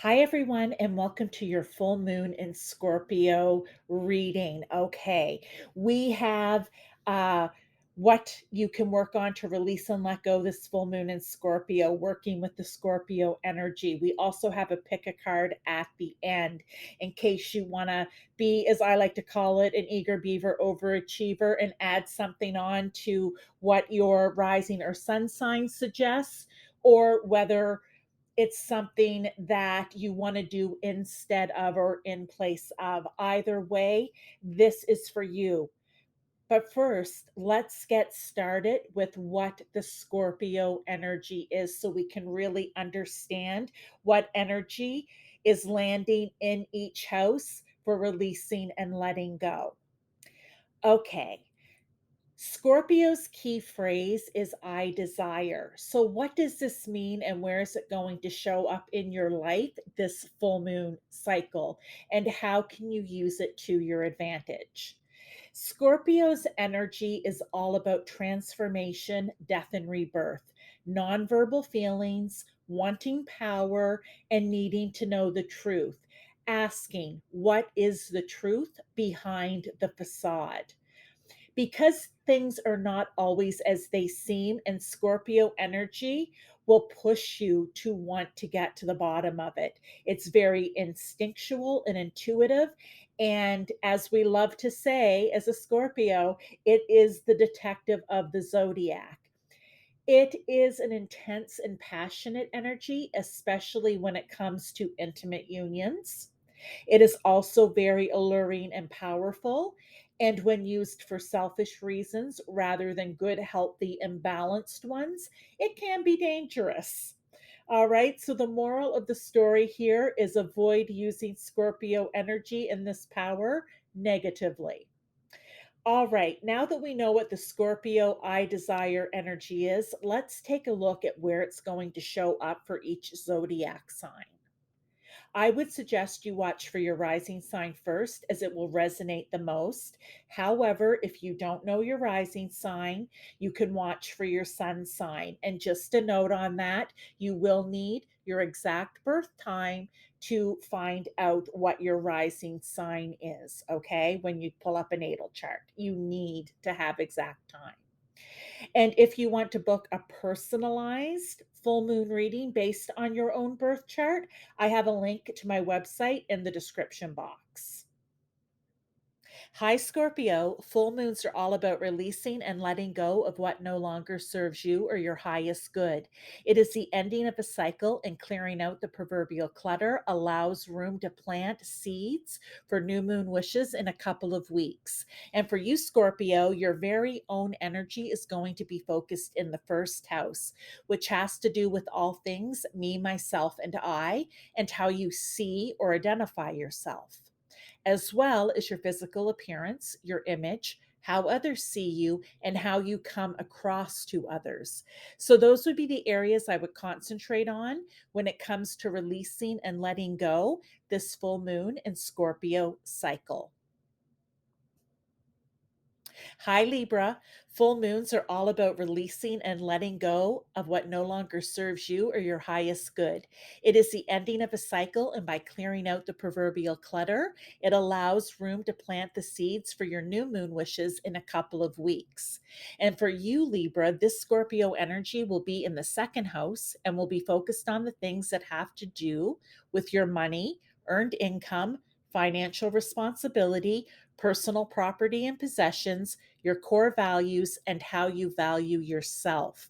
Hi, everyone, and welcome to your full moon in Scorpio reading. Okay, we have what you can work on to release and let go this full moon in Scorpio, working with the Scorpio energy. We also have a pick a card at the end in case you want to be, as I like to call it, an eager beaver overachiever and add something on to what your rising or sun sign suggests, or whether it's something that you want to do instead of or in place of. Either way, this is for you. But first, let's get started with what the Scorpio energy is so we can really understand what energy is landing in each house for releasing and letting go. Okay. Scorpio's key phrase is I desire. So, what does this mean and where is it going to show up in your life this full moon cycle? And how can you use it to your advantage? Scorpio's energy is all about transformation, death, and rebirth, nonverbal feelings, wanting power, and needing to know the truth, asking, what is the truth behind the facade? Because things are not always as they seem, and Scorpio energy will push you to want to get to the bottom of it. It's very instinctual and intuitive. And as we love to say, as a Scorpio, it is the detective of the zodiac. It is an intense and passionate energy, especially when it comes to intimate unions. It is also very alluring and powerful. And when used for selfish reasons rather than good, healthy, and balanced ones, it can be dangerous. All right. So, the moral of the story here is avoid using Scorpio energy and this power negatively. All right, now that we know what the Scorpio I desire energy is, let's take a look at where it's going to show up for each zodiac sign. I would suggest you watch for your rising sign first, as it will resonate the most. However, if you don't know your rising sign, you can watch for your sun sign. And just a note on that, you will need your exact birth time to find out what your rising sign is. Okay, when you pull up a natal chart, you need to have exact time. And if you want to book a personalized full moon reading based on your own birth chart, I have a link to my website in the description box. Hi, Scorpio. Full moons are all about releasing and letting go of what no longer serves you or your highest good. It is the ending of a cycle, and clearing out the proverbial clutter allows room to plant seeds for new moon wishes in a couple of weeks. And for you, Scorpio, your very own energy is going to be focused in the first house, which has to do with all things me, myself, and I, and how you see or identify yourself, as well as your physical appearance, your image, how others see you, and how you come across to others. So, those would be the areas I would concentrate on when it comes to releasing and letting go this full moon and Scorpio cycle. Hi, Libra. Full moons are all about releasing and letting go of what no longer serves you or your highest good. It is the ending of a cycle, and by clearing out the proverbial clutter, it allows room to plant the seeds for your new moon wishes in a couple of weeks. And for you, Libra, this Scorpio energy will be in the second house and will be focused on the things that have to do with your money, earned income, financial responsibility, personal property and possessions, your core values, and how you value yourself.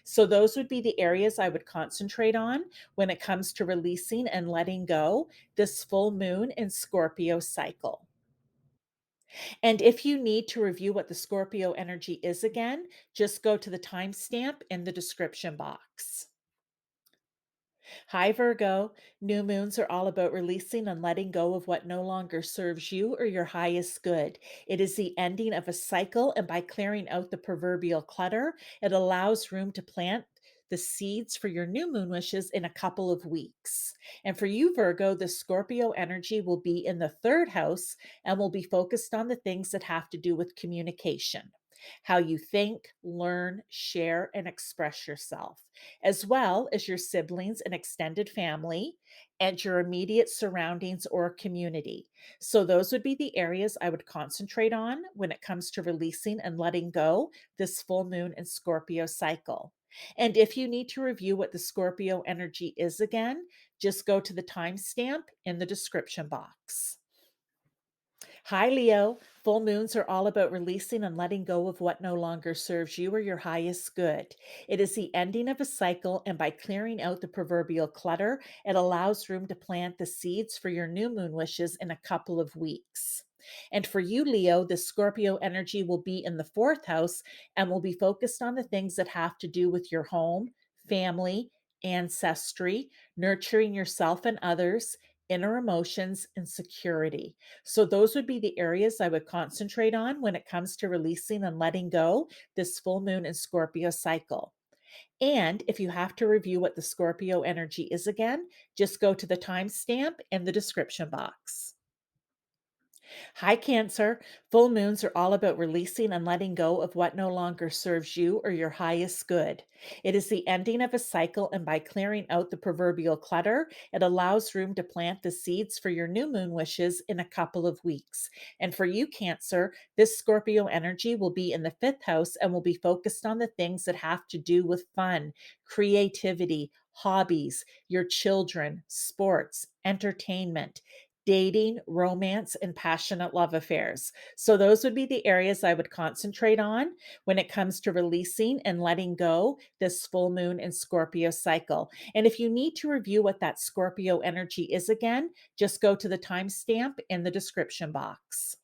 So, those would be the areas I would concentrate on when it comes to releasing and letting go this full moon in Scorpio cycle. And if you need to review what the Scorpio energy is again, just go to the timestamp in the description box. Hi, Virgo. New moons are all about releasing and letting go of what no longer serves you or your highest good. It is the ending of a cycle, and by clearing out the proverbial clutter, it allows room to plant the seeds for your new moon wishes in a couple of weeks. And for you, Virgo, the Scorpio energy will be in the third house and will be focused on the things that have to do with communication, how you think, learn, share, and express yourself, as well as your siblings and extended family, and your immediate surroundings or community. So, those would be the areas I would concentrate on when it comes to releasing and letting go this full moon and Scorpio cycle. And if you need to review what the Scorpio energy is again, just go to the timestamp in the description box. Hi, Leo. Full moons are all about releasing and letting go of what no longer serves you or your highest good. It is the ending of a cycle, and by clearing out the proverbial clutter, it allows room to plant the seeds for your new moon wishes in a couple of weeks. And for you, Leo, the Scorpio energy will be in the fourth house and will be focused on the things that have to do with your home, family, ancestry, nurturing yourself and others, inner emotions, and security. So, those would be the areas I would concentrate on when it comes to releasing and letting go this full moon and Scorpio cycle. And if you have to review what the Scorpio energy is again, just go to the timestamp in the description box. Hi, Cancer. Full moons are all about releasing and letting go of what no longer serves you or your highest good. It is the ending of a cycle, and by clearing out the proverbial clutter, it allows room to plant the seeds for your new moon wishes in a couple of weeks. And for you, Cancer, this Scorpio energy will be in the fifth house and will be focused on the things that have to do with fun, creativity, hobbies, your children, sports, entertainment, dating, romance, and passionate love affairs. So, those would be the areas I would concentrate on when it comes to releasing and letting go this full moon and Scorpio cycle. And if you need to review what that Scorpio energy is again, just go to the timestamp in the description box.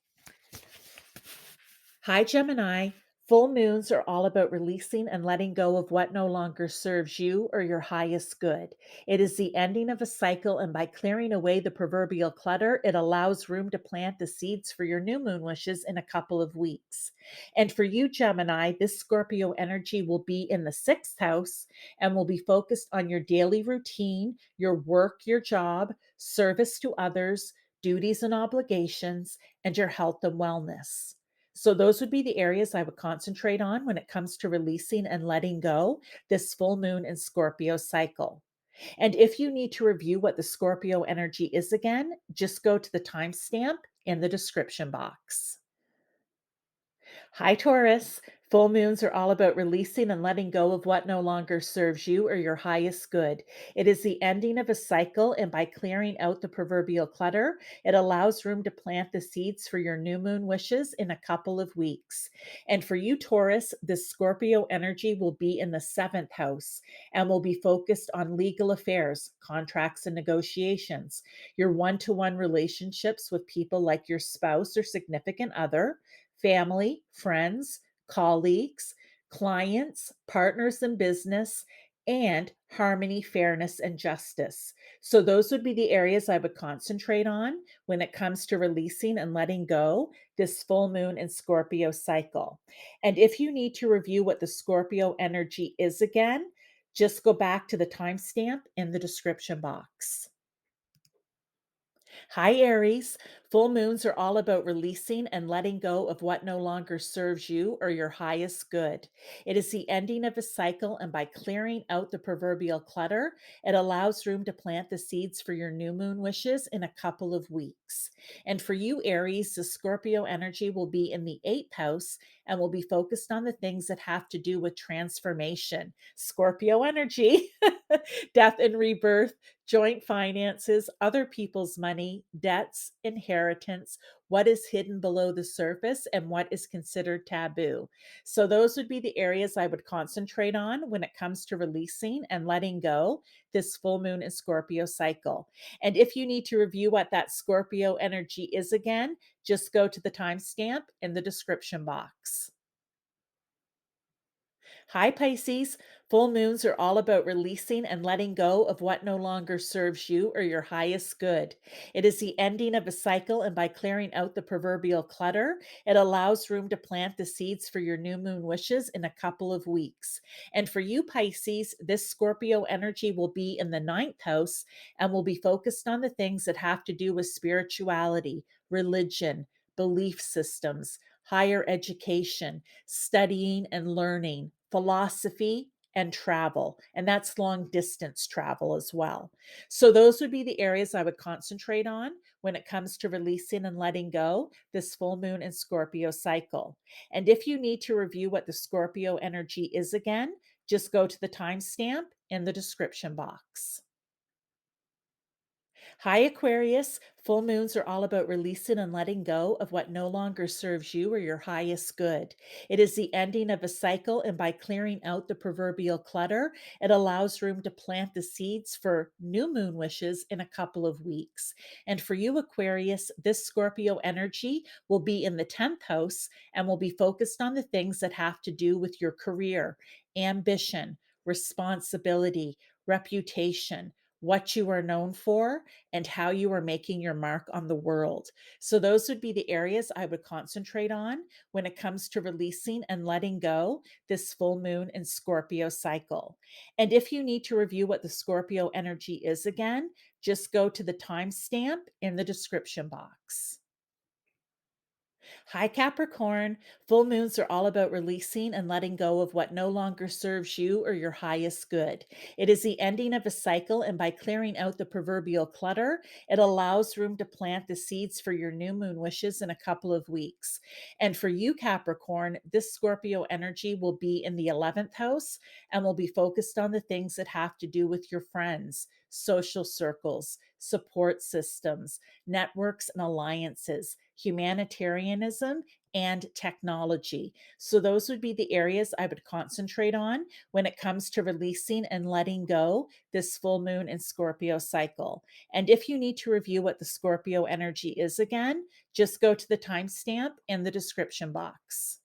Hi, Gemini. Full moons are all about releasing and letting go of what no longer serves you or your highest good. It is the ending of a cycle, and by clearing away the proverbial clutter, it allows room to plant the seeds for your new moon wishes in a couple of weeks. And for you, Gemini, this Scorpio energy will be in the sixth house and will be focused on your daily routine, your work, your job, service to others, duties and obligations, and your health and wellness. So, those would be the areas I would concentrate on when it comes to releasing and letting go this full moon and Scorpio cycle. And if you need to review what the Scorpio energy is again, just go to the timestamp in the description box. Hi, Taurus. Full moons are all about releasing and letting go of what no longer serves you or your highest good. It is the ending of a cycle, and by clearing out the proverbial clutter, it allows room to plant the seeds for your new moon wishes in a couple of weeks. And for you, Taurus, the Scorpio energy will be in the seventh house and will be focused on legal affairs, contracts, and negotiations, your one to one relationships with people like your spouse or significant other, family, friends, colleagues, clients, partners in business, and harmony, fairness, and justice. So, those would be the areas I would concentrate on when it comes to releasing and letting go this full moon and Scorpio cycle. And if you need to review what the Scorpio energy is again, just go back to the timestamp in the description box. Hi, Aries. Full moons are all about releasing and letting go of what no longer serves you or your highest good. It is the ending of a cycle, and by clearing out the proverbial clutter, it allows room to plant the seeds for your new moon wishes in a couple of weeks. And for you, Aries, the Scorpio energy will be in the eighth house and will be focused on the things that have to do with transformation. Scorpio energy, death and rebirth, joint finances, other people's money, debts, inheritance, what is hidden below the surface, and what is considered taboo. So, those would be the areas I would concentrate on when it comes to releasing and letting go this full moon and Scorpio cycle. And if you need to review what that Scorpio energy is again, just go to the timestamp in the description box. Hi, Pisces. Full moons are all about releasing and letting go of what no longer serves you or your highest good. It is the ending of a cycle, and by clearing out the proverbial clutter, it allows room to plant the seeds for your new moon wishes in a couple of weeks. And for you, Pisces, this Scorpio energy will be in the ninth house and will be focused on the things that have to do with spirituality, religion, belief systems, higher education, studying and learning, philosophy, and travel. And that's long distance travel as well. So those would be the areas I would concentrate on when it comes to releasing and letting go this full moon and Scorpio cycle. And if you need to review what the Scorpio energy is again, just go to the timestamp in the description box. Hi, Aquarius. Full moons are all about releasing and letting go of what no longer serves you or your highest good. It is the ending of a cycle, and by clearing out the proverbial clutter, it allows room to plant the seeds for new moon wishes in a couple of weeks. And for you, Aquarius, this Scorpio energy will be in the 10th house and will be focused on the things that have to do with your career, ambition, responsibility, reputation, what you are known for, and how you are making your mark on the world. So, those would be the areas I would concentrate on when it comes to releasing and letting go this full moon and Scorpio cycle. And if you need to review what the Scorpio energy is again, just go to the timestamp in the description box. Hi, Capricorn. Full moons are all about releasing and letting go of what no longer serves you or your highest good. It is the ending of a cycle, and by clearing out the proverbial clutter, it allows room to plant the seeds for your new moon wishes in a couple of weeks. And for you, Capricorn, this Scorpio energy will be in the 11th house and will be focused on the things that have to do with your friends, social circles, support systems, networks and alliances, humanitarianism, and technology. So, those would be the areas I would concentrate on when it comes to releasing and letting go this full moon and Scorpio cycle. And if you need to review what the Scorpio energy is again, just go to the timestamp in the description box.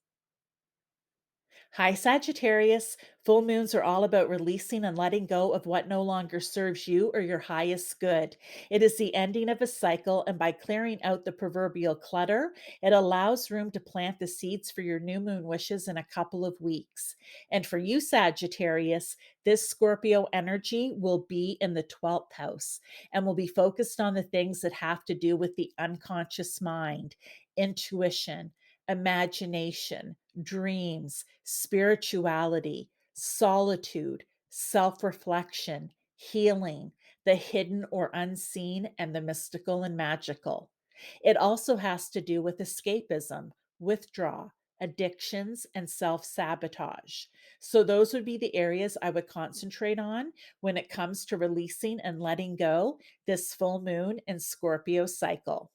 Hi, Sagittarius. Full moons are all about releasing and letting go of what no longer serves you or your highest good. It is the ending of a cycle, and by clearing out the proverbial clutter, it allows room to plant the seeds for your new moon wishes in a couple of weeks. And for you, Sagittarius, this Scorpio energy will be in the 12th house and will be focused on the things that have to do with the unconscious mind, intuition, imagination, dreams, spirituality, solitude, self reflection, healing, the hidden or unseen, and the mystical and magical. It also has to do with escapism, withdrawal, addictions, and self sabotage. So, those would be the areas I would concentrate on when it comes to releasing and letting go this full moon and Scorpio cycle.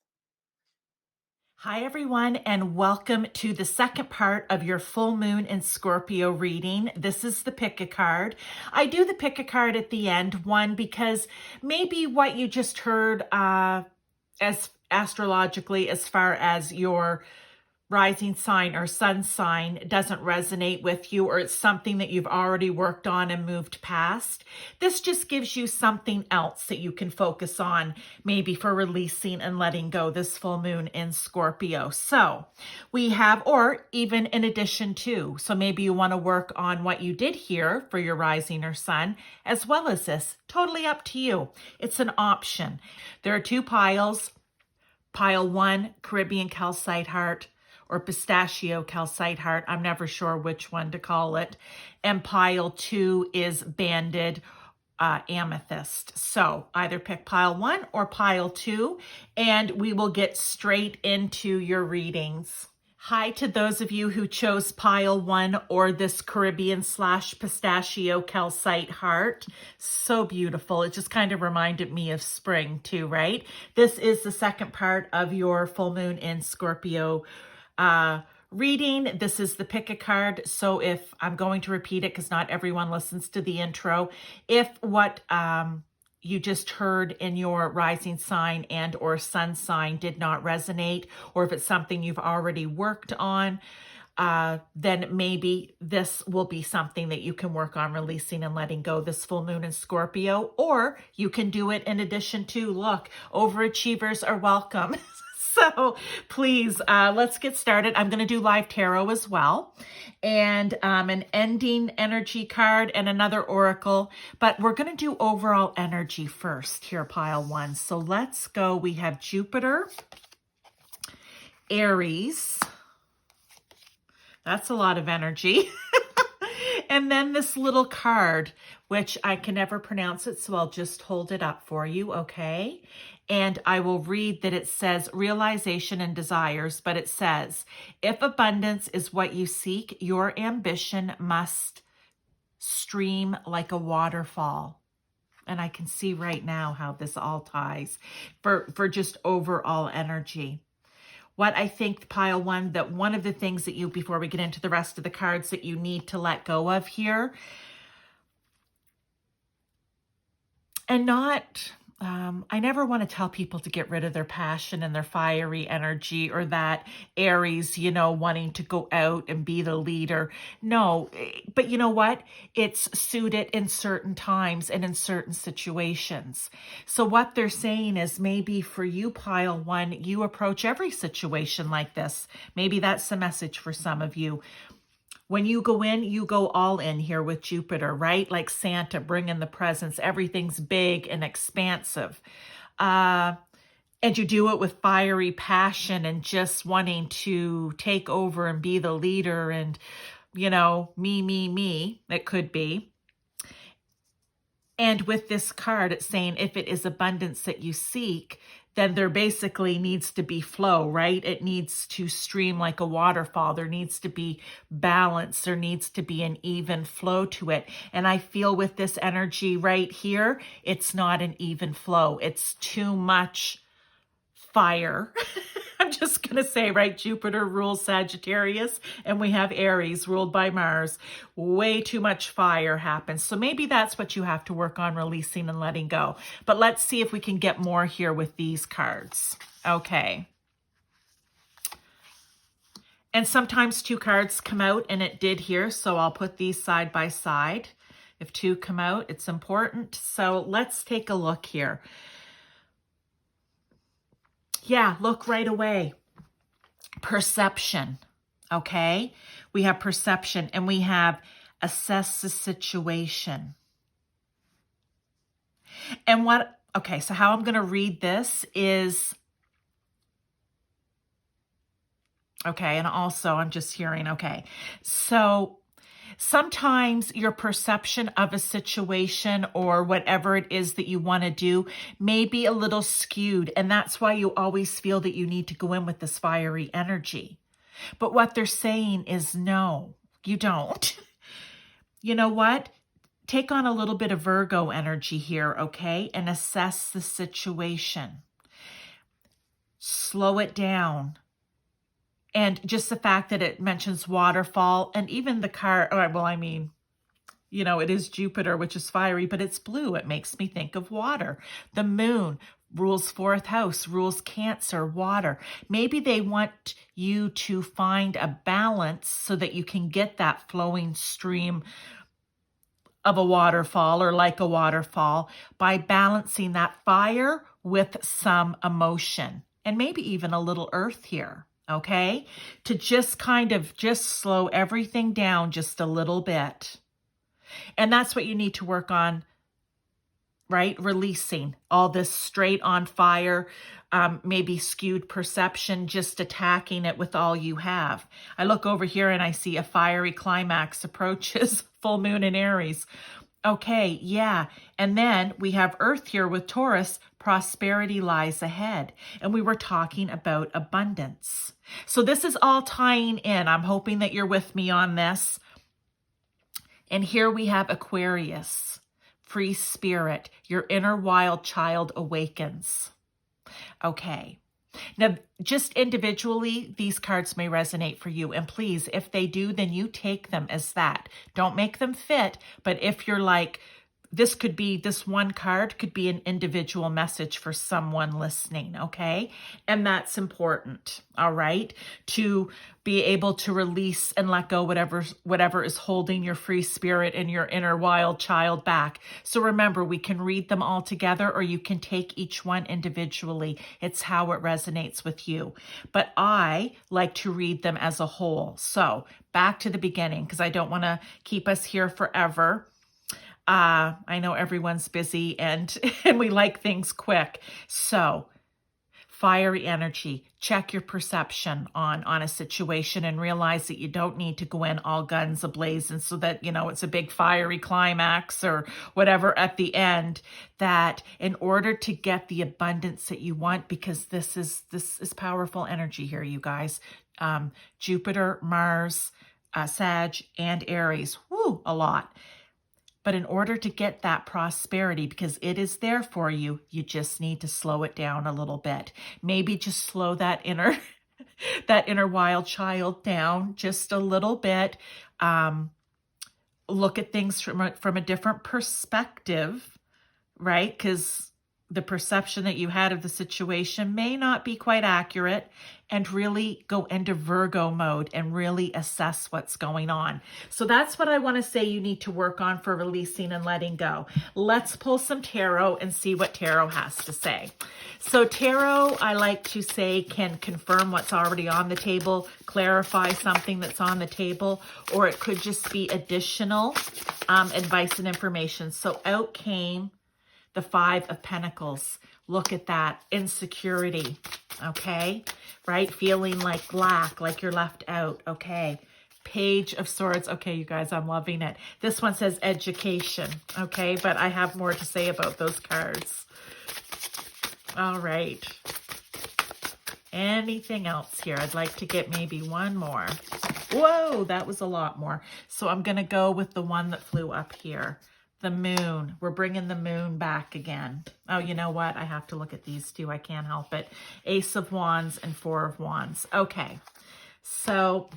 Hi, everyone, and welcome to the second part of your full moon in Scorpio reading. This is the pick a card. I do the pick a card at the end, one, because maybe what you just heard as astrologically, as far as your rising sign or sun sign, doesn't resonate with you, or it's something that you've already worked on and moved past. This just gives you something else that you can focus on, maybe for releasing and letting go this full moon in Scorpio. So we have, or even in addition to, so maybe you want to work on what you did here for your rising or sun, as well as this. Totally up to you. It's an option. There are two piles. Pile 1, Caribbean Calcite Heart, or Pistachio Calcite Heart. I'm never sure which one to call it. And pile 2 is Banded Amethyst. So either pick pile 1 or pile 2, and we will get straight into your readings. Hi to those of you who chose pile 1 or this Caribbean / Pistachio Calcite Heart. So beautiful. It just kind of reminded me of spring too, right? This is the second part of your full moon in Scorpio reading. This is the pick a card. So if I'm going to repeat it, because not everyone listens to the intro, if what you just heard in your rising sign and or sun sign did not resonate, or if it's something you've already worked on, then maybe this will be something that you can work on releasing and letting go this full moon in Scorpio, or you can do it in addition to, look, overachievers are welcome. So please, let's get started. I'm going to do live tarot as well, and an ending energy card and another oracle, but we're going to do overall energy first here, pile 1. So let's go. We have Jupiter, Aries. That's a lot of energy. And then this little card, which I can never pronounce it, so I'll just hold it up for you, okay? And I will read that it says realization and desires, but it says, if abundance is what you seek, your ambition must stream like a waterfall. And I can see right now how this all ties for just overall energy. What I think, pile one, that one of the things that you, before we get into the rest of the cards, that you need to let go of here, and not, I never want to tell people to get rid of their passion and their fiery energy, or that Aries, you know, wanting to go out and be the leader. No, but you know what? It's suited in certain times and in certain situations. So what they're saying is, maybe for you, pile one, you approach every situation like this. Maybe that's the message for some of you. When you go in, you go all in here with Jupiter, right? Like Santa bringing the presents. Everything's big and expansive. And you do it with fiery passion and just wanting to take over and be the leader and, you know, me, it could be. And with this card, it's saying if it is abundance that you seek, then there basically needs to be flow, right? It needs to stream like a waterfall. There needs to be balance. There needs to be an even flow to it. And I feel with this energy right here, it's not an even flow. It's too much fire. I'm just going to say, right, Jupiter rules Sagittarius, and we have Aries ruled by Mars. Way too much fire happens. So maybe that's what you have to work on, releasing and letting go. But let's see if we can get more here with these cards. Okay. And sometimes two cards come out, and it did here, so I'll put these side by side. If two come out, it's important. So let's take a look here. Yeah, look right away. Perception, okay? We have perception, and we have assess the situation. And what, okay, so how I'm going to read this is, okay, and also I'm just hearing, okay, so sometimes your perception of a situation or whatever it is that you want to do may be a little skewed, and that's why you always feel that you need to go in with this fiery energy. But what they're saying is, no, you don't. You know what? Take on a little bit of Virgo energy here, okay? And assess the situation. Slow it down. And just the fact that it mentions waterfall, and even the car, well, I mean, you know, it is Jupiter, which is fiery, but it's blue. It makes me think of water. The moon rules fourth house, rules Cancer, water. Maybe they want you to find a balance so that you can get that flowing stream of a waterfall, or like a waterfall, by balancing that fire with some emotion, and maybe even a little earth here. Okay, to just kind of just slow everything down just a little bit. And that's what you need to work on, right? Releasing all this straight on fire, maybe skewed perception, just attacking it with all you have. I look over here and I see a fiery climax approaches, full moon in Aries. Okay, yeah. And then we have Earth here with Taurus, prosperity lies ahead. And we were talking about abundance. So this is all tying in. I'm hoping that you're with me on this. And here we have Aquarius, free spirit, your inner wild child awakens. Okay. Now, just individually, these cards may resonate for you. And please, if they do, then you take them as that. Don't make them fit. But if you're like, this one card could be an individual message for someone listening, okay? And that's important, all right? To be able to release and let go whatever is holding your free spirit and your inner wild child back. So remember, we can read them all together, or you can take each one individually. It's how it resonates with you. But I like to read them as a whole. So back to the beginning, because I don't want to keep us here forever. I know everyone's busy and we like things quick. So fiery energy. Check your perception on a situation and realize that you don't need to go in all guns ablazing so that, you know, it's a big fiery climax or whatever at the end. That in order to get the abundance that you want, because this is powerful energy here, you guys. Jupiter, Mars, Sag, and Aries. Woo, a lot. But in order to get that prosperity, because it is there for you, you just need to slow it down a little bit. Maybe just slow that inner wild child down just a little bit. Look at things from a different perspective, right? Because the perception that you had of the situation may not be quite accurate, and really go into Virgo mode and really assess what's going on. So that's what I want to say you need to work on for releasing and letting go. Let's pull some tarot and see what tarot has to say. So tarot, I like to say, can confirm what's already on the table, clarify something that's on the table, or it could just be additional advice and information. So out came the Five of Pentacles. Look at that. Insecurity. Okay. Right? Feeling like lack, like you're left out. Okay. Page of Swords. Okay, you guys, I'm loving it. This one says education. Okay. But I have more to say about those cards. All right. Anything else here? I'd like to get maybe one more. Whoa, that was a lot more. So I'm going to go with the one that flew up here. The moon. We're bringing the moon back again. Oh, you know what? I have to look at these two. I can't help it. Ace of Wands and Four of Wands. Okay. So,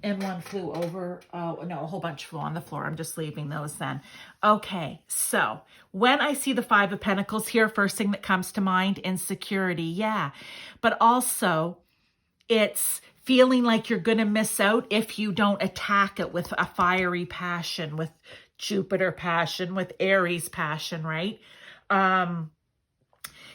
and one flew over. Oh, no, a whole bunch flew on the floor. I'm just leaving those then. Okay. So when I see the Five of Pentacles here, first thing that comes to mind, insecurity. Yeah. But also it's feeling like you're going to miss out if you don't attack it with a fiery passion, with Jupiter passion, with Aries passion, right?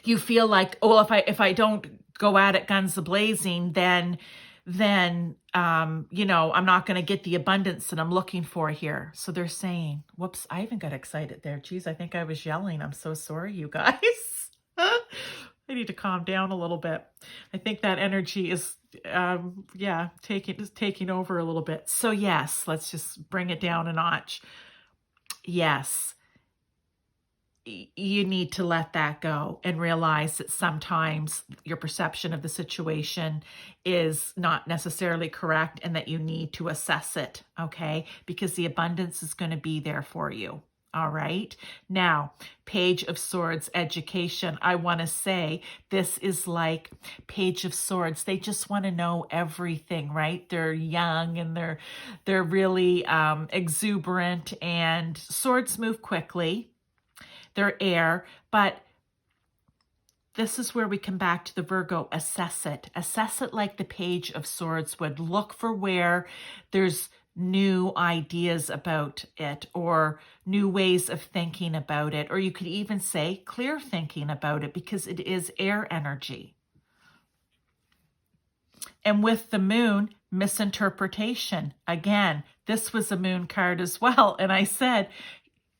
You feel like, oh, if I don't go at it guns a-blazing, then you know, I'm not going to get the abundance that I'm looking for here. So they're saying, whoops, I even got excited there. Geez, I think I was yelling. I'm so sorry, you guys. I need to calm down a little bit. I think that energy is, yeah, taking over a little bit. So yes, let's just bring it down a notch. Yes, you need to let that go and realize that sometimes your perception of the situation is not necessarily correct and that you need to assess it, okay? Because the abundance is going to be there for you. All right. Now, Page of Swords, education. I want to say this is like Page of Swords. They just want to know everything, right? They're young and they're really exuberant, and swords move quickly. They're air, but this is where we come back to the Virgo. Assess it. Assess it like the Page of Swords would. Look for where there's new ideas about it, or new ways of thinking about it, or you could even say clear thinking about it, because it is air energy. And with the moon, misinterpretation. Again, this was a moon card as well. And I said,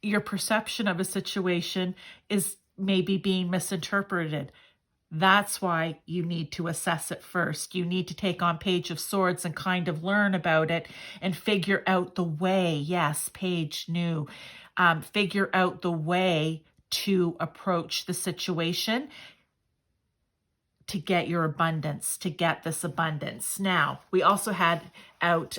your perception of a situation is maybe being misinterpreted. That's why you need to assess it first. You need to take on Page of Swords and kind of learn about it and figure out the way. Yes, Page, new. Figure out the way to approach the situation to get your abundance, to get this abundance. Now, we also had out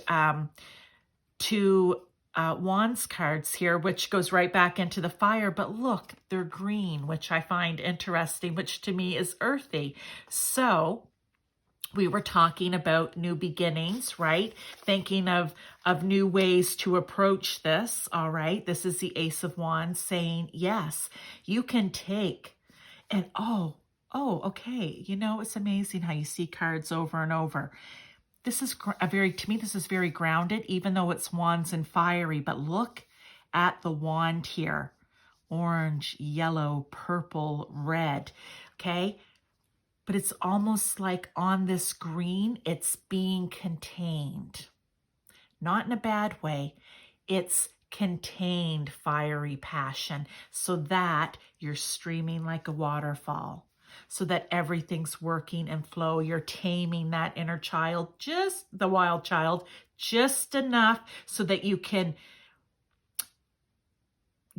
two Wands cards here, which goes right back into the fire, but look, they're green, which I find interesting, which to me is earthy. So we were talking about new beginnings, right? Thinking of new ways to approach this. All right. This is the Ace of Wands saying, yes, you can take, and oh, okay. You know, it's amazing how you see cards over and over. This is to me, this is very grounded, even though it's wands and fiery. But look at the wand here. Orange, yellow, purple, red. Okay. But it's almost like on this green, it's being contained. Not in a bad way. It's contained fiery passion, so that you're streaming like a waterfall, so that everything's working and flow. You're taming that inner child, just the wild child, just enough so that you can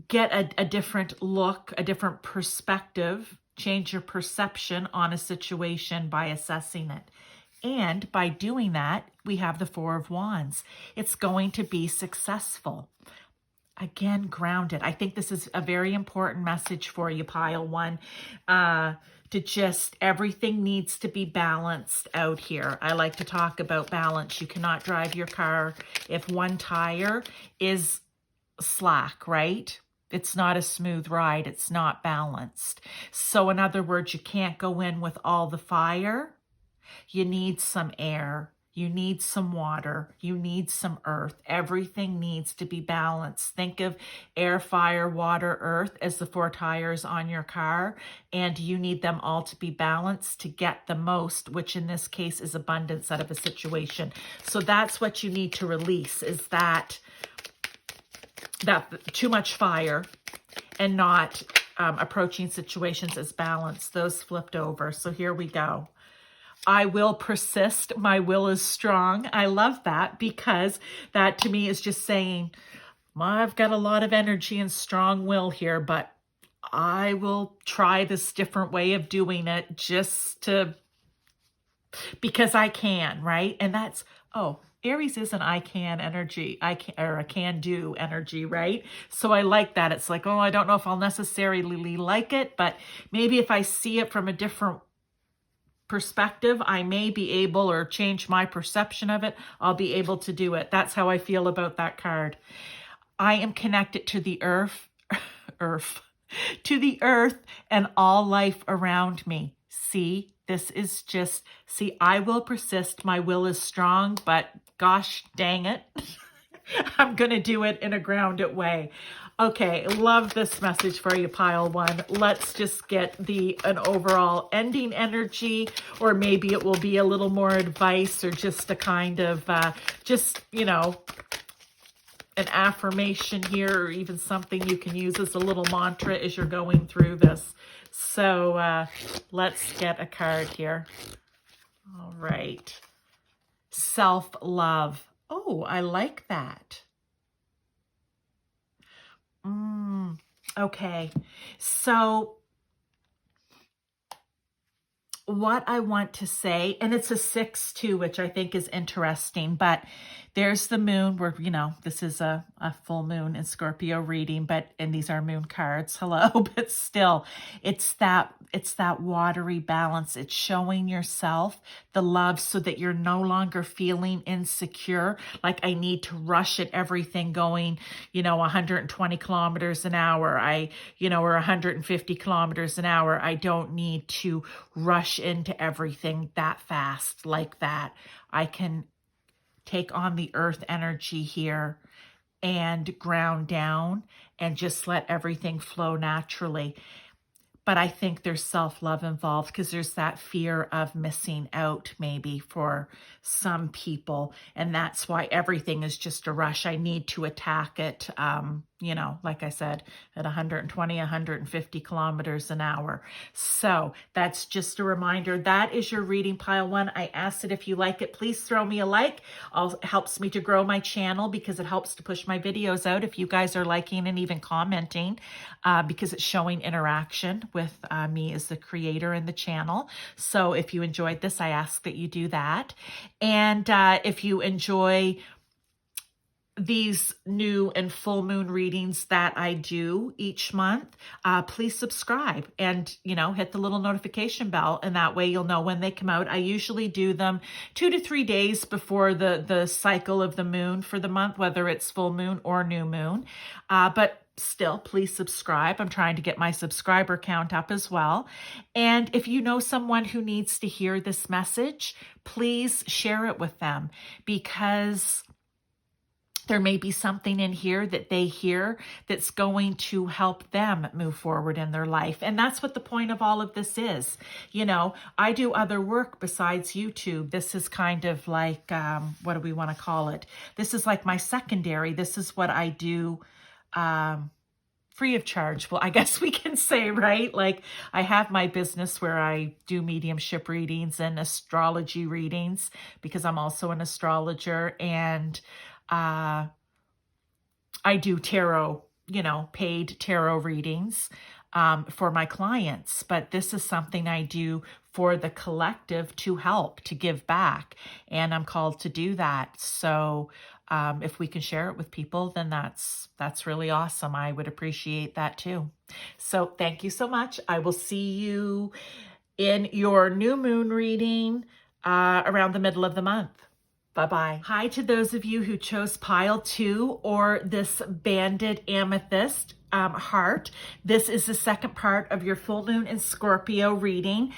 get a different look, a different perspective, change your perception on a situation by assessing it. And by doing that, we have the Four of Wands. It's going to be successful. Again, grounded. I think this is a very important message for you, pile one, to just, everything needs to be balanced out here. I like to talk about balance. You cannot drive your car if one tire is slack, right? It's not a smooth ride. It's not balanced. So in other words, you can't go in with all the fire. You need some air. You need some water. You need some earth. Everything needs to be balanced. Think of air, fire, water, earth as the four tires on your car, and you need them all to be balanced to get the most, which in this case is abundance out of a situation. So that's what you need to release, is that too much fire and not approaching situations as balanced. Those flipped over. So here we go. I will persist. My will is strong. I love that, because that to me is just saying, I've got a lot of energy and strong will here, but I will try this different way of doing it because I can, right? And that's, Aries is an I can energy, a can do energy, right? So I like that. It's like, I don't know if I'll necessarily like it, but maybe if I see it from a different perspective, I may be able, or change my perception of it, I'll be able to do it. That's how I feel about that card. I am connected to the earth, to the earth and all life around me. See, this is just, I will persist. My will is strong, but gosh dang it, I'm going to do it in a grounded way. Okay, love this message for you, pile one. Let's just get an overall ending energy, or maybe it will be a little more advice, or just a kind of, an affirmation here, or even something you can use as a little mantra as you're going through this. So let's get a card here. All right. Self-love. Oh, I like that. Okay, so what I want to say, and it's a 6 too, which I think is interesting, but there's the moon where, this is a full moon in Scorpio reading, and these are moon cards, hello, but still, it's that watery balance. It's showing yourself the love so that you're no longer feeling insecure, like I need to rush at everything going, 120 kilometers an hour, or 150 kilometers an hour. I don't need to rush into everything that fast like that. I can take on the earth energy here and ground down and just let everything flow naturally. But I think there's self-love involved, because there's that fear of missing out maybe for some people. And that's why everything is just a rush. I need to attack it, like I said, at 120, 150 kilometers an hour. So that's just a reminder. That is your reading, pile one. I ask that if you like it, please throw me a like. It helps me to grow my channel, because it helps to push my videos out if you guys are liking and even commenting, because it's showing interaction with me as the creator in the channel. So if you enjoyed this, I ask that you do that. And if you enjoy these new and full moon readings that I do each month, please subscribe and, hit the little notification bell, and that way you'll know when they come out. I usually do them 2 to 3 days before the cycle of the moon for the month, whether it's full moon or new moon. But still, please subscribe. I'm trying to get my subscriber count up as well. And if you know someone who needs to hear this message, please share it with them, because There may be something in here that they hear that's going to help them move forward in their life. And that's what the point of all of this is. You know, I do other work besides YouTube. This is kind of like, what do we want to call it? This is like my secondary. This is what I do free of charge. Well, I guess we can say, right? Like I have my business where I do mediumship readings and astrology readings because I'm also an astrologer, and I do tarot, you know, paid tarot readings for my clients. But this is something I do for the collective to help, to give back. And I'm called to do that. So if we can share it with people, then that's really awesome. I would appreciate that too. So thank you so much. I will see you in your new moon reading around the middle of the month. Bye-bye. Hi to those of you who chose pile 2 or this banded amethyst heart. This is the second part of your full moon in Scorpio reading.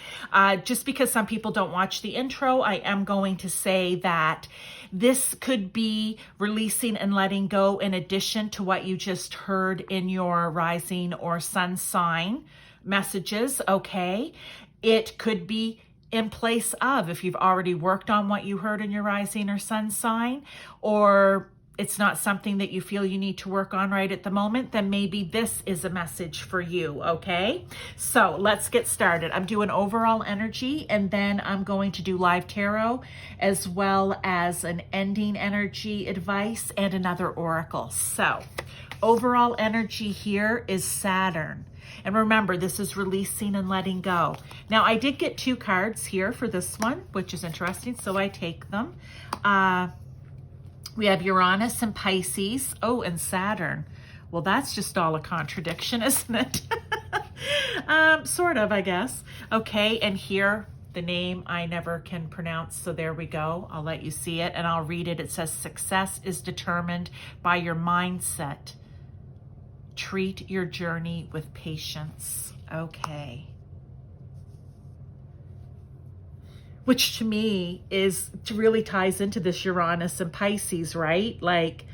Just because some people don't watch the intro, I am going to say that this could be releasing and letting go in addition to what you just heard in your rising or sun sign messages, okay? It could be in place of, if you've already worked on what you heard in your rising or sun sign, or it's not something that you feel you need to work on right at the moment, then maybe this is a message for you, okay? So let's get started. I'm doing overall energy, and then I'm going to do live tarot, as well as an ending energy advice and another oracle. So overall energy here is Saturn. And remember, this is releasing and letting go. Now, I did get 2 cards here for this one, which is interesting, so I take them. We have Uranus and Pisces. Oh, and Saturn. Well, that's just all a contradiction, isn't it? Sort of, I guess. Okay, and here, the name I never can pronounce, so there we go. I'll let you see it, and I'll read it. It says, success is determined by your mindset. Treat your journey with patience. Okay. Which to me really ties into this Uranus and Pisces, right? Like,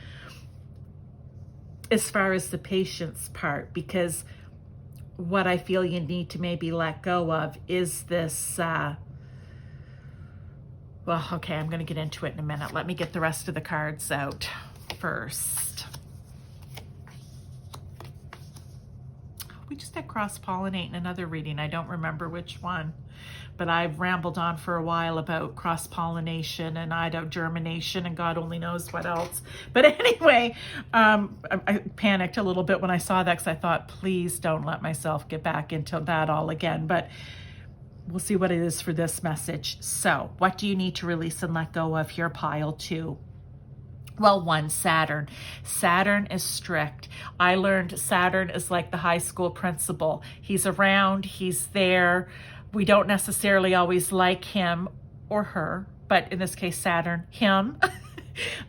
as far as the patience part, because what I feel you need to maybe let go of is this, well, okay, I'm going to get into it in a minute. Let me get the rest of the cards out first. We just had cross-pollinate in another reading. I don't remember which one, but I've rambled on for a while about cross-pollination and germination and God only knows what else. But anyway, I panicked a little bit when I saw that because I thought, please don't let myself get back into that all again. But we'll see what it is for this message. So what do you need to release and let go of here, pile 2? Well, 1, Saturn. Saturn is strict. I learned Saturn is like the high school principal. He's around, he's there. We don't necessarily always like him or her, but in this case, Saturn, him.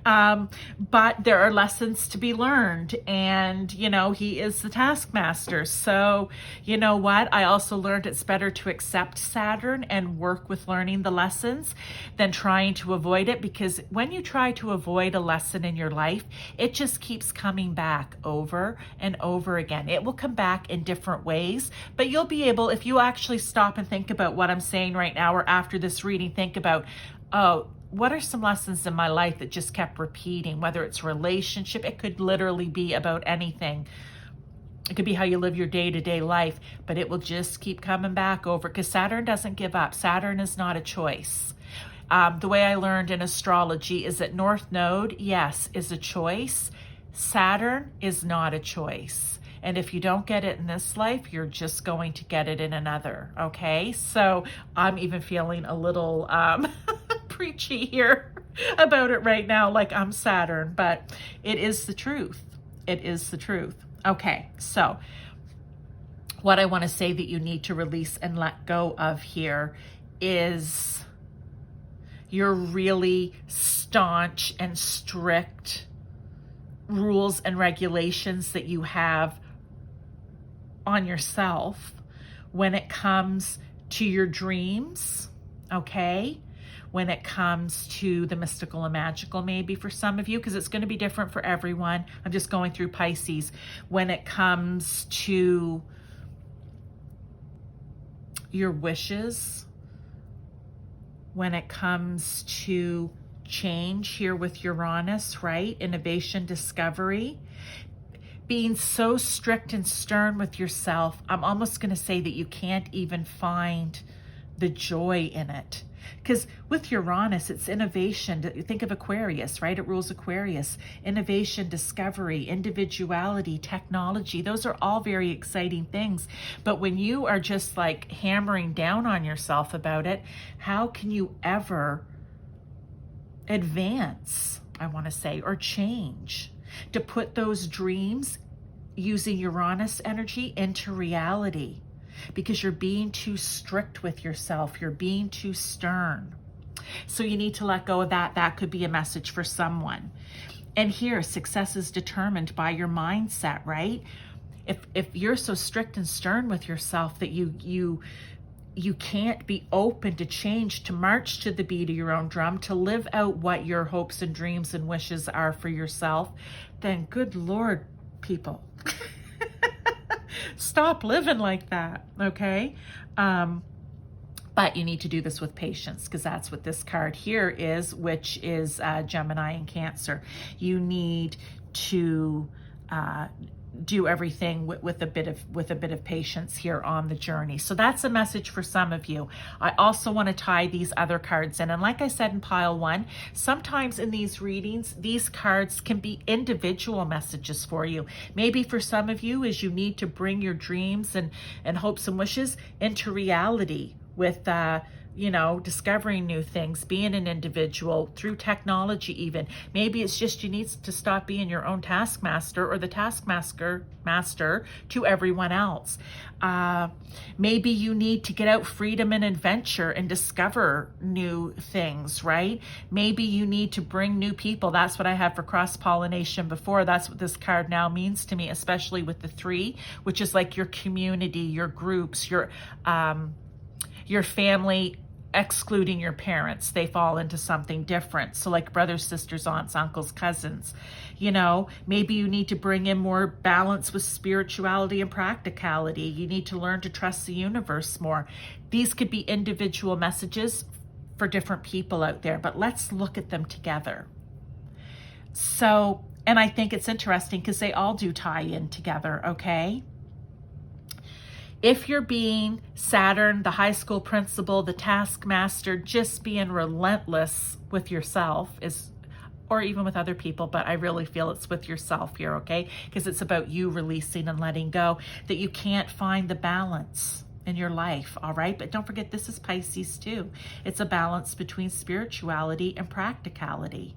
But there are lessons to be learned, and you know, he is the taskmaster. So you know what, I also learned it's better to accept Saturn and work with learning the lessons than trying to avoid it, because when you try to avoid a lesson in your life, it just keeps coming back over and over again. It will come back in different ways, but you'll be able, if you actually stop and think about what I'm saying right now, or after this reading, think about, oh, what are some lessons in my life that just kept repeating, whether it's relationship, it could literally be about anything. It could be how you live your day-to-day life, but it will just keep coming back over, because Saturn doesn't give up. Saturn is not a choice. The way I learned in astrology is that North Node, yes, is a choice. Saturn is not a choice. And if you don't get it in this life, you're just going to get it in another, okay? So I'm even feeling a little preachy here about it right now, like I'm Saturn, but it is the truth. It is the truth. Okay, so what I want to say that you need to release and let go of here is your really staunch and strict rules and regulations that you have on yourself when it comes to your dreams, okay? when it comes to the mystical and magical, maybe for some of you, because it's going to be different for everyone. I'm just going through Pisces. When it comes to your wishes, when it comes to change here with Uranus, right? Innovation, discovery. Being so strict and stern with yourself, I'm almost going to say that you can't even find the joy in it. Because with Uranus, it's innovation. Think of Aquarius, right? It rules Aquarius. Innovation, discovery, individuality, technology. Those are all very exciting things. But when you are just like hammering down on yourself about it, how can you ever advance, I want to say, or change? To put those dreams using Uranus energy into reality, because you're being too strict with yourself. You're being too stern. So you need to let go of that. That could be a message for someone. And here, success is determined by your mindset, right? If you're so strict and stern with yourself that you can't be open to change, to march to the beat of your own drum, to live out what your hopes and dreams and wishes are for yourself, then good Lord, people, stop living like that, okay? But you need to do this with patience, because that's what this card here is, which is Gemini and Cancer. You need to do everything with a bit of patience here on the journey. So that's a message for some of you. I also want to tie these other cards in, and like I said in pile 1, sometimes in these readings these cards can be individual messages for you. Maybe for some of you is you need to bring your dreams and hopes and wishes into reality with discovering new things, being an individual through technology even. Maybe it's just you need to stop being your own taskmaster or the taskmaster to everyone else. Maybe you need to get out freedom and adventure and discover new things, right? Maybe you need to bring new people. That's what I had for cross-pollination before. That's what this card now means to me, especially with the 3, which is like your community, your groups, your family, excluding your parents. They fall into something different. So like brothers, sisters, aunts, uncles, cousins. Maybe you need to bring in more balance with spirituality and practicality. You need to learn to trust the universe more. These could be individual messages for different people out there, but let's look at them together. So, and I think it's interesting because they all do tie in together, okay? If you're being Saturn, the high school principal, the taskmaster, just being relentless with yourself or even with other people, but I really feel it's with yourself here, okay? Because it's about you releasing and letting go, that you can't find the balance in your life, all right? But don't forget, this is Pisces too. It's a balance between spirituality and practicality.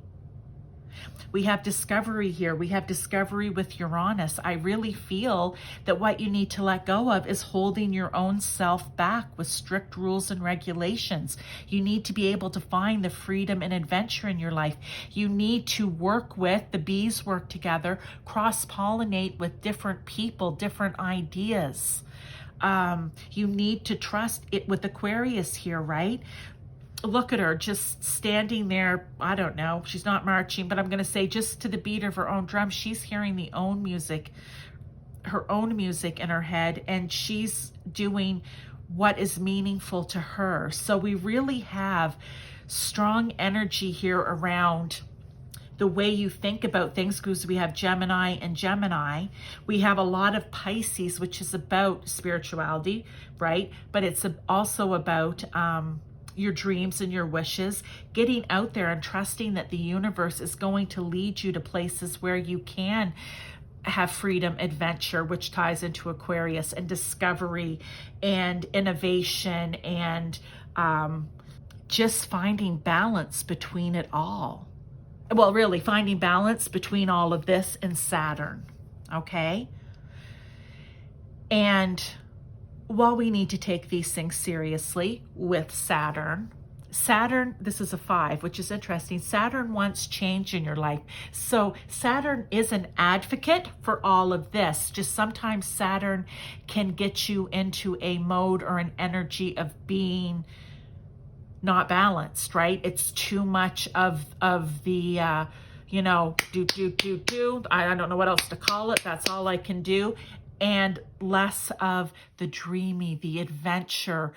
We have discovery here. We have discovery with Uranus. I really feel that what you need to let go of is holding your own self back with strict rules and regulations. You need to be able to find the freedom and adventure in your life. You need to work with, the bees work together, cross-pollinate with different people, different ideas. You need to trust it with Aquarius here, right? Look at her just standing there. I don't know. She's not marching, but I'm going to say just to the beat of her own drum. She's hearing her own music in her head, and she's doing what is meaningful to her. So we really have strong energy here around the way you think about things, because we have Gemini and Gemini. We have a lot of Pisces, which is about spirituality, right? But it's also about your dreams and your wishes, getting out there and trusting that the universe is going to lead you to places where you can have freedom, adventure, which ties into Aquarius, and discovery and innovation, and just finding balance between it all. Well, really finding balance between all of this and Saturn, okay? And while we need to take these things seriously with Saturn, this is a 5, which is interesting. Saturn wants change in your life. So Saturn is an advocate for all of this. Just sometimes Saturn can get you into a mode or an energy of being not balanced, right? It's too much of the, you know, do. I don't know what else to call it. That's all I can do. And less of the dreamy, the adventure,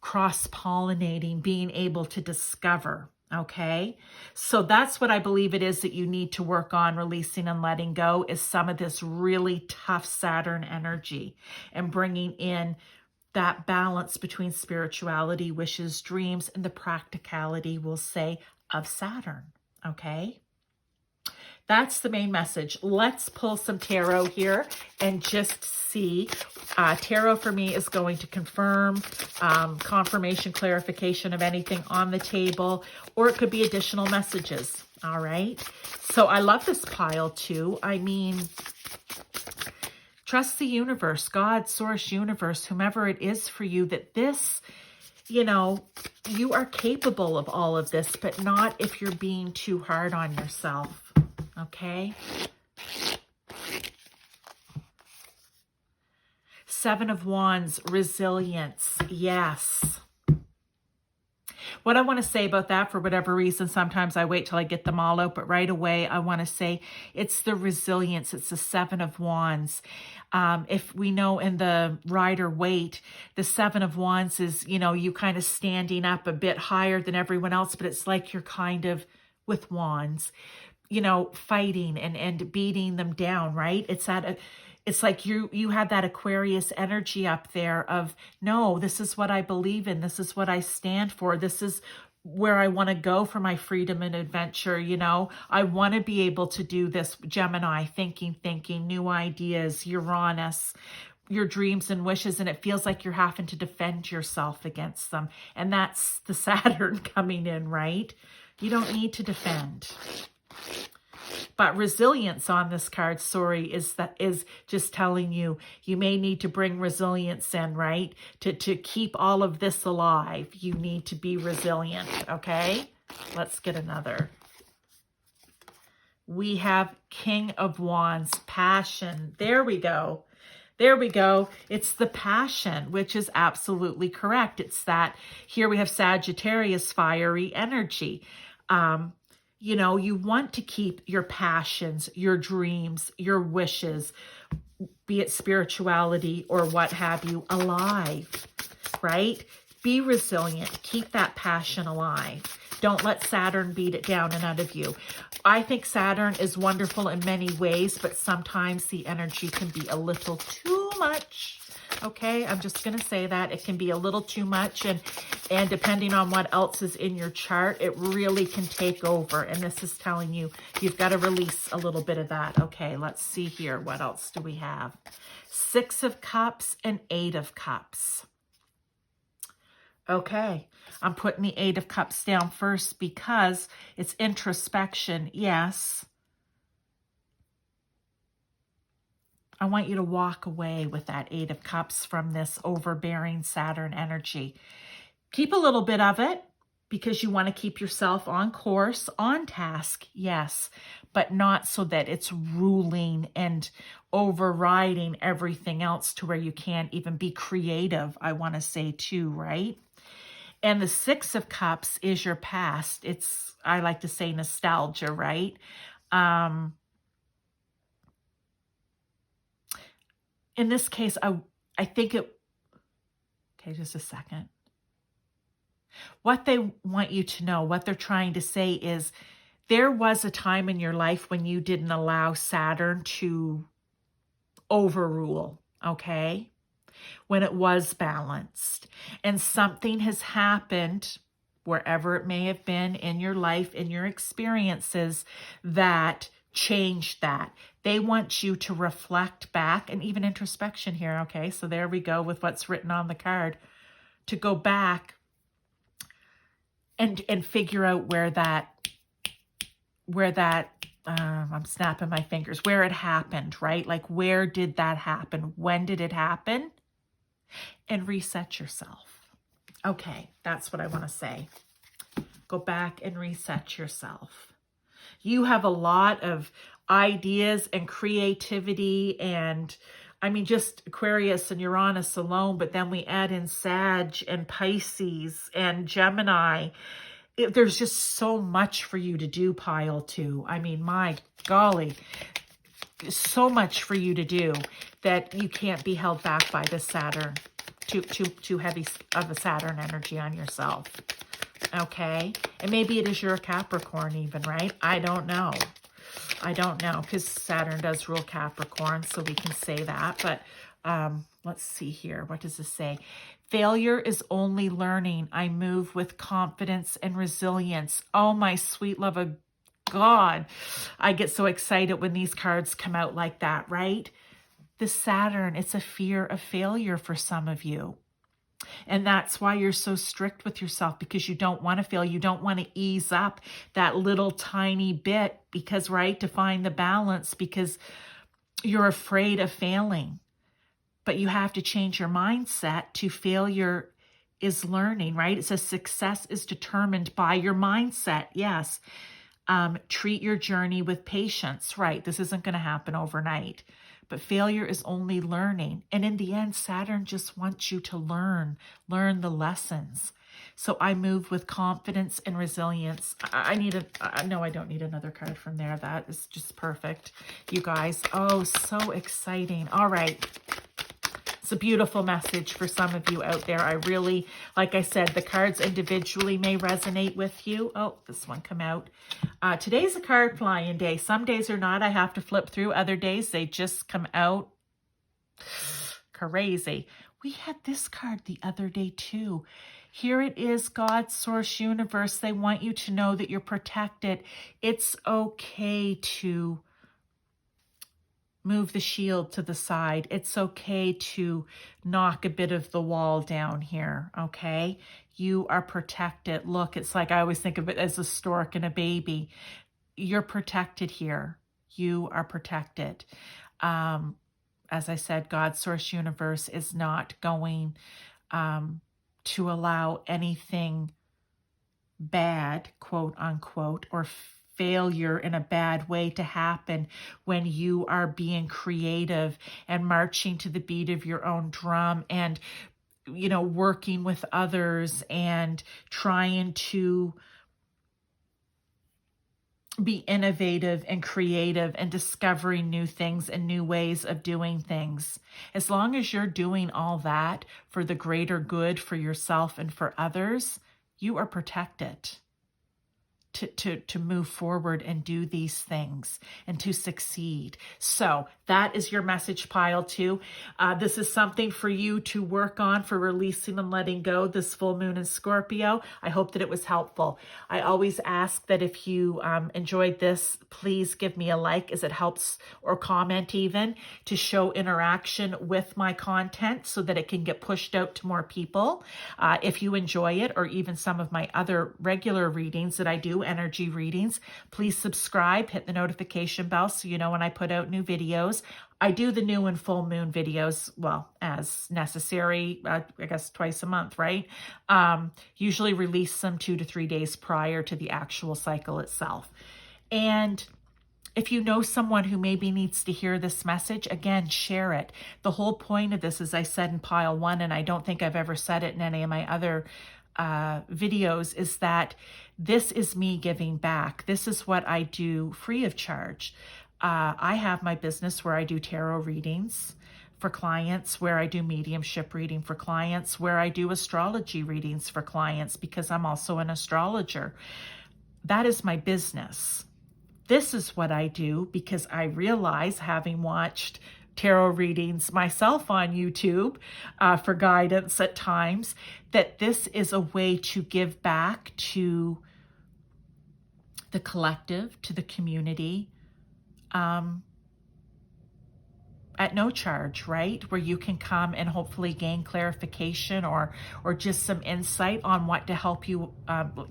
cross-pollinating, being able to discover. Okay, so that's what I believe it is that you need to work on releasing and letting go, is some of this really tough Saturn energy and bringing in that balance between spirituality, wishes, dreams, and the practicality, we'll say, of Saturn. Okay, that's the main message. Let's pull some tarot here and just see. Tarot for me is going to confirm, confirmation, clarification of anything on the table, or it could be additional messages. All right. So I love this pile too. I mean, trust the universe, God, source, universe, whomever it is for you, that this, you know, you are capable of all of this, but not if you're being too hard on yourself. Okay. Seven of Wands, resilience. Yes. What I want to say about that, for whatever reason, sometimes I wait till I get them all out, but right away I want to say it's the resilience. It's the Seven of Wands. If we know in the Rider-Waite, the Seven of Wands is, you know, you kind of standing up a bit higher than everyone else, but it's like you're kind of with wands, you know, fighting and beating them down, right? It's like you had that Aquarius energy up there of, no, this is what I believe in. This is what I stand for. This is where I want to go for my freedom and adventure. You know, I want to be able to do this. Gemini, thinking, new ideas, Uranus, your dreams and wishes. And it feels like you're having to defend yourself against them. And that's the Saturn coming in, right? You don't need to defend. But resilience on this card, sorry, is just telling you, you may need to bring resilience in, right? To keep all of this alive, you need to be resilient, okay? Let's get another. We have King of Wands, passion. There we go. There we go. It's the passion, which is absolutely correct. It's that, here we have Sagittarius, fiery energy. You know, you want to keep your passions, your dreams, your wishes, be it spirituality or what have you, alive, right? Be resilient. Keep that passion alive. Don't let Saturn beat it down and out of you. I think Saturn is wonderful in many ways, but sometimes the energy can be a little too much. Okay, I'm just going to say that. It can be a little too much, and depending on what else is in your chart, it really can take over. And this is telling you, you've got to release a little bit of that. Okay, let's see here. What else do we have? Six of Cups and Eight of Cups. Okay, I'm putting the Eight of Cups down first because it's introspection. Yes. I want you to walk away with that Eight of Cups from this overbearing Saturn energy. Keep a little bit of it because you want to keep yourself on course, on task, yes, but not so that it's ruling and overriding everything else to where you can't even be creative, I want to say too, right? And the Six of Cups is your past. It's, I like to say, nostalgia, right? In this case, I think it, okay, just a second. What they want you to know, what they're trying to say is, there was a time in your life when you didn't allow Saturn to overrule, okay? When it was balanced. And something has happened, wherever it may have been in your life, in your experiences, that changed that. They want you to reflect back, and even introspection here. Okay, so there we go with what's written on the card, to go back and figure out where that I'm snapping my fingers, where it happened, right? Like, where did that happen? When did it happen? And reset yourself. Okay, that's what I want to say. Go back and reset yourself. You have a lot of ideas and creativity, and I mean, just Aquarius and Uranus alone, but then we add in Sag and Pisces and Gemini. There's just so much for you to do, pile 2. I mean, my golly, so much for you to do that you can't be held back by this Saturn. Too heavy of a Saturn energy on yourself. Okay? And maybe it is your Capricorn even, right? I don't know. I don't know, because Saturn does rule Capricorn, so we can say that. But let's see here. What does this say? Failure is only learning. I move with confidence and resilience. Oh, my sweet love of God. I get so excited when these cards come out like that, right? The Saturn, it's a fear of failure for some of you. And that's why you're so strict with yourself, because you don't want to fail. You don't want to ease up that little tiny bit because, right, to find the balance, because you're afraid of failing. But you have to change your mindset to failure is learning, right? It says success is determined by your mindset. Yes. Treat your journey with patience, right? This isn't going to happen overnight. But failure is only learning. And in the end, Saturn just wants you to learn the lessons. So I move with confidence and resilience. No, I don't need another card from there. That is just perfect, you guys. Oh, so exciting. All right. It's a beautiful message for some of you out there. I really, like I said, the cards individually may resonate with you. Oh, this one come out. Today's a card flying day. Some days are not. I have to flip through. Other days, they just come out crazy. We had this card the other day too. Here it is, God, Source, Universe. They want you to know that you're protected. It's okay to move the shield to the side. It's okay to knock a bit of the wall down here, okay? You are protected. Look, it's like I always think of it as a stork and a baby. You're protected here. You are protected. As I said, God, Source, Universe is not going to allow anything bad, quote unquote, or failure in a bad way to happen when you are being creative and marching to the beat of your own drum and, you know, working with others and trying to be innovative and creative and discovering new things and new ways of doing things. As long as you're doing all that for the greater good for yourself and for others, you are protected to move forward and do these things and to succeed. So that is your message, pile 2. This is something for you to work on for releasing and letting go this full moon in Scorpio. I hope that it was helpful. I always ask that if you enjoyed this, please give me a like, as it helps, or comment even, to show interaction with my content so that it can get pushed out to more people. If you enjoy it, or even some of my other regular readings that I do, energy readings, please subscribe, hit the notification bell so you know when I put out new videos. I do the new and full moon videos, well, as necessary, I guess twice a month, right? Usually release them 2 to 3 days prior to the actual cycle itself. And if you know someone who maybe needs to hear this message, again, share it. The whole point of this, as I said in pile 1, and I don't think I've ever said it in any of my other videos, is that this is me giving back. This is what I do free of charge. I have my business where I do tarot readings for clients, where I do mediumship reading for clients, where I do astrology readings for clients, because I'm also an astrologer. That is my business. This is what I do because I realize, having watched tarot readings myself on YouTube for guidance at times, that this is a way to give back to the collective, to the community, at no charge, right? Where you can come and hopefully gain clarification or just some insight on what to help you,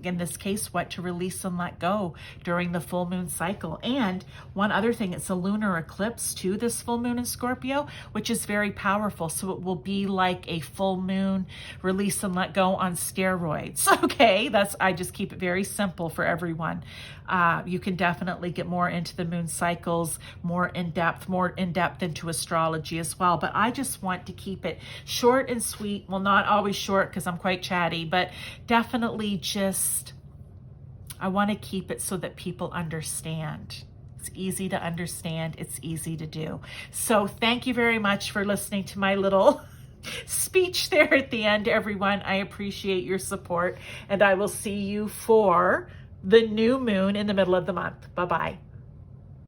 in this case, what to release and let go during the full moon cycle. And one other thing, it's a lunar eclipse too, this full moon in Scorpio, which is very powerful. So it will be like a full moon release and let go on steroids. Okay, I just keep it very simple for everyone. You can definitely get more into the moon cycles, more in depth into astrology as well, but I just want to keep it short and sweet. Well, not always short because I'm quite chatty, but definitely just, I want to keep it so that people understand. It's easy to understand. It's easy to do. So thank you very much for listening to my little speech there at the end, everyone. I appreciate your support, and I will see you for the new moon in the middle of the month. Bye-bye.